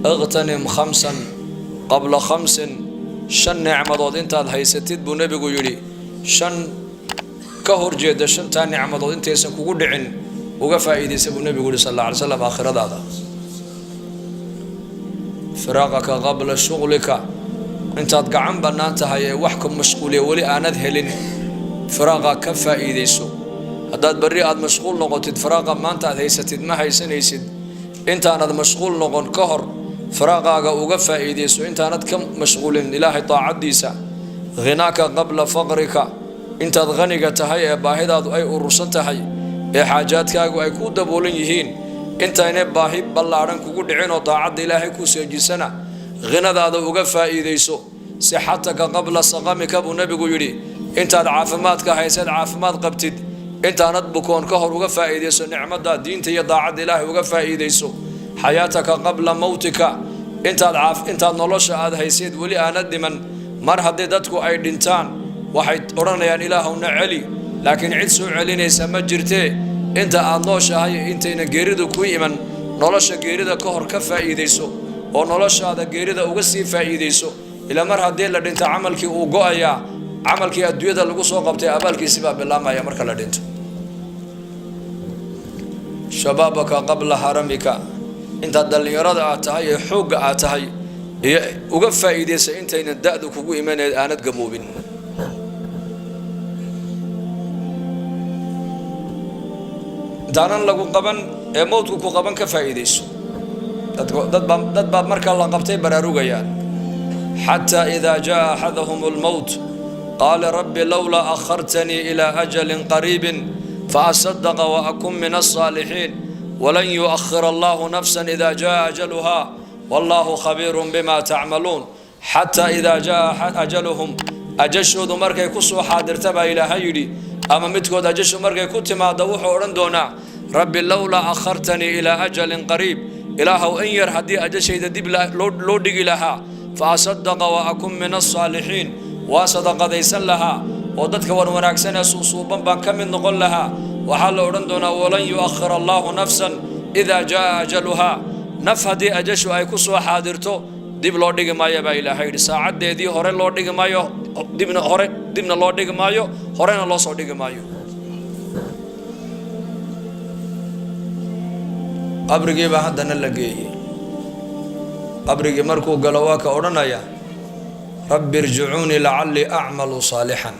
اغتنم خمسا قبل خمس شن نعمضود انت هيستيد بو نبيغو يري شن كهر جيد شن تا نعمضود انت يسن كوغو دحين uga faa'iideysa buu nabigu sallallahu alayhi wasallam aakhiradaada firaaqaka qabla shughlika intaad gacan banaan tahay wax ku mashquuliye wali aanad helin firaaqa ka faa'iideyso hadaad bari aad mashquul noqotid firaaqa maanta aad haysatid ma haysanaysid intaanad mashquul noqon ka hor firaaqaaga uga faa'iideyso intaanad ka mashquulin ilaahay taacadiisa ghinaka qabla faqrika intaad ghaniga tahay ee baahidaadu ay urursan tahay ee xaajaadkaagu ay ku daboolan yihiin intaanay baahi ballaaran kugu dhicin oo taacada ilaahay ku seejisana ghinadaada uga faa'iideyso sixataka qabla saqamika buu nabigu yiri intaad caafimaadka haysid caafimaad qabtid intaanad bukoon ka hor uga faa'iideyso nicmada diinta iyo taacada ilaahay uga faa'iideyso xayaataka qabla mawtika intaad nolosha aad haysid wali aanad dhiman mar haddii dadku ay dhintaan waxay oranayaan ilaahuna celi laakiin cid soo celinaysa ma jirtee inta aad nooshahay intayna geeridu ku iman nolosha geerida ka hor ka faa'iideyso oo noloshaada geerida uga sii faa'iideyso ila mar haddii la dhinto camalkii uu go'aya camalkii adduunyada lagu soo qabtay abaalkiisa baa bilaamaya marka la dhinto shababaka qabla haramika inta dhalinyarada aad tahay ee xoogga aad tahay iyo uga faa'iideysa intayna da'du kugu imaneed aanad gaboobin daanan lagu qaban ee mowdku ku qaban ka faa'iideyso dad baa marka la qabtay baraarugayaan حتى إذا جاء أحدهم الموت قال رب لولا أخرتني إلى أجل قريب فأصدق وأكن من الصالحين ولن يؤخر الله نفسا إذا جاء أجلها والله خبير بما تعملون حتى إذا جاء أجلهم أجشود مركي كسو حاضر تبا إلى هيدي أما متكود أجشو مركي كنت ما دوح ورندونا رب لولا أخرتني إلى أجل قريب إله أنير هدي أجشي ديب لودق لها فأصدق وأكن من الصالحين وصدق ديسن لها وددك ونراكسن صوصوبا بان من نقول لها وحال ورندونا ولن يؤخر الله نفسا إذا جاء أجلها نفهدي أجشو أي كسو حاضرتو ديب لودق مايا با إلى هيدي ساعد دي هورين لودق مايو ديبنا لودق مايو هورين الله صدق مايو أبرقي بحدنا لقي أبرقي مركو قلواك أورنايا رب ارجعوني لعلي أعمل صالحا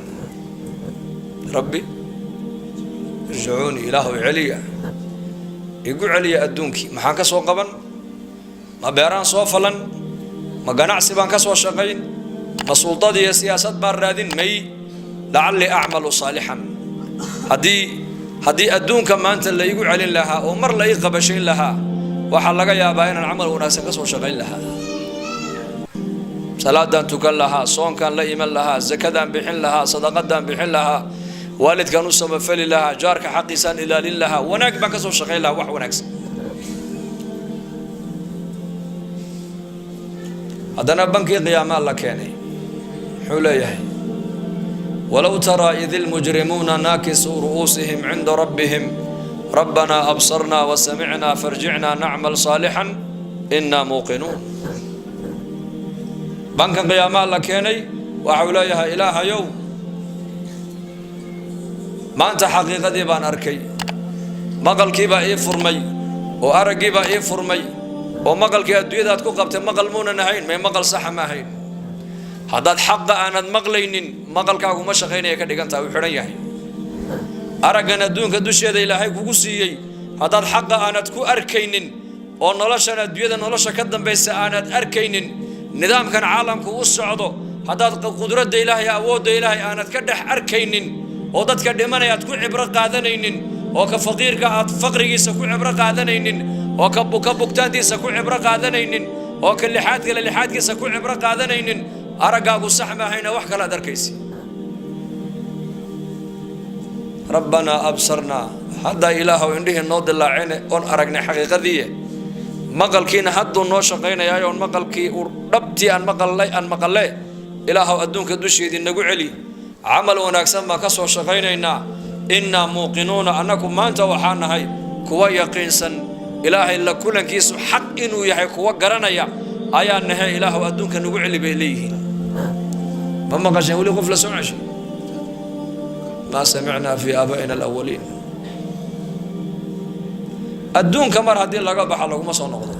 ربي ارجعوني إله عليا يقول علي أدونكي ما حان كسو قبن ما بيران صوفلا ما قناع سيبان كسو شقين ما سلطة دي سياسات باردين مي لعلي أعمل صالحا هدي أدونك ما أنت اللي يقول علي لها ومر لا يقبشين لها وحلقا يا باين العمل وناسا كسو شقين لها صلاة تكن لها صون كان لا إيمان لها زكاة بحن لها صدقة بحن لها والد كانوا سبفل لها جارك حقيسان إلى لها وناك بكسو شغيل لها وح ونكس هذا بنك قيام الله كاني حليه ولو ترى إذ المجرمون ناكسوا رؤوسهم عند ربهم ربنا أبصرنا وسمعنا فارجعنا نعمل صالحا إنا موقنون بنك قيام الله كاني وحوليها إله يوم ما أنت حقيقة دي بان أركي مقل كيبا إيه فرمي وأرقي با إيه فرمي ومقل كي أدوية ذات كو قبت مقل مونا نهين ما مقل صح ما هين هذا الحق أنا مقلين مقل كاكو مشاقين يكاد يقانتا وحرية أرقنا دون كدوش يدي إلهي كوكسيي هذا الحق أنا تكو أركين ونلاشنا أدوية نلاشا كدن بيس أنا أركين نظام كان عالم كو السعودو هذا قدرة دي إلهي أود دي إلهي أنا تكدح أركين ودadka dhimanayad ku cibro qaadanaynin oo ka faqiirka aad faqrigiisa ku cibro qaadanaynin oo ka bugtaantiisa ku cibro qaadanaynin oo ka lixaadkiisa ku cibro qaadanaynin aragaagu sax ma hayna wax kala darkaysi rabbana absarna hada ilaahu indhihi noo dilaacine on aragnay xaqiiqadii maqalkiina haddu noo shaqeynayay on maqalkii dhabtii aan maqalay ilaahu adduunka dusheedii nagu celi عمل ونكسم ما كسر شقينا إنا موقنون أنكم ما أنت وحنا هاي كوا يقينسا إلهي إلا كلن كيسو حق إنه يحي كوا قرنيا أيا نهي إله أدونك نقول بإليه ما قاش يقول قفل سمعش ما سمعنا في آبائنا الأولين أدونك مر هدي لقى بحلقوا ما صنعوا